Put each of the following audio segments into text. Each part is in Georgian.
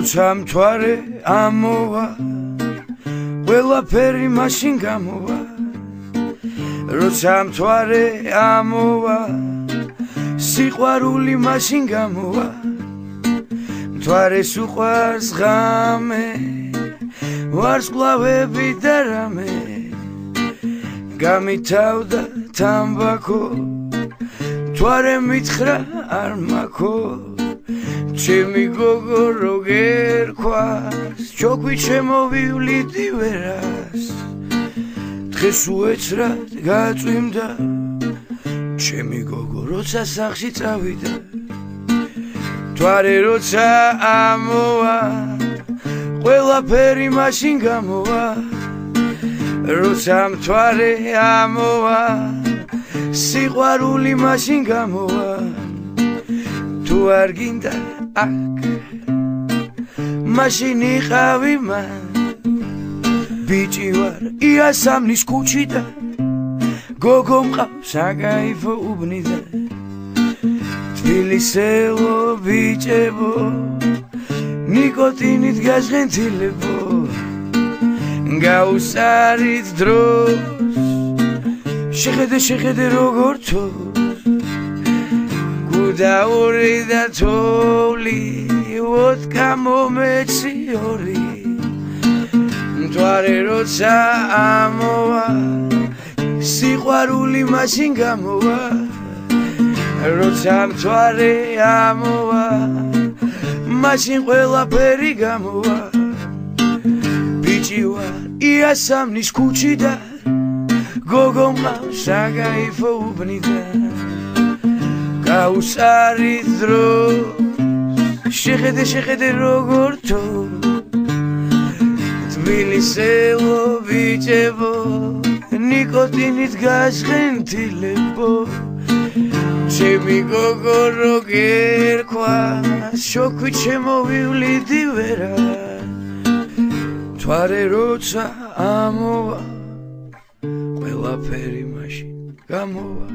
როცა მთვარე ამოვა ყველაფერი მაშინ გამოვა როცა მთვარე ამოვა სიყვარული მაშინ გამოვა მთვარეს უყვარს ღამე ვარსკვლავები და რამე გამითავდა თამბაქო მთვარე მითხრა არ მაქო ჩემი გოგო რო გერქვას ჩოქვი შემოვივლიდი ვერას დღეს უეცრად გაწვიმდა ჩემი გოგო როცა სახლში წავიდა მთვარე როცა ამოვა ყველაფერი მაშინ გამოვა როცა მთვარე ამოვა სიყვარული მაშინ გამოვა თუ არ გინდა აქ მაშინ იყავი მან ბიჭი ვარ იასამნის ქუჩიდან გოგო მყავს საგაიფო უბნიდან თბილისელო ბიჭებო ნიკოტინით გასღენთილებო გაუსარით დროს შეხედე როგორ თოს გუდაური და თოვლი ვოდკა მომეციური მთვარე როცა ამოვა სიყვარული მაშინ გამოვა როცა მთვარე ამოვა მაშინ ყველაფერი გამოვა ბიჭი ვარ იასამნის ქუჩიდან გოგო მყავს საგაიფო უბნიდან გაუსარით დროს შეხედე როგორ თოს თბილისელო ბიჭებო ნიკოტინით გასღენთილებო ჩემი გოგო რო გერქვას შოქვით შემოვივლიდი ვერას მთვარე როცა ამოვა ყველაფერი მაშინ გამოვა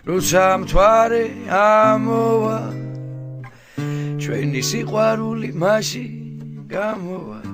როცა მთვარე ამოვა ჩვენი სიყვარული მაშინ გამოვა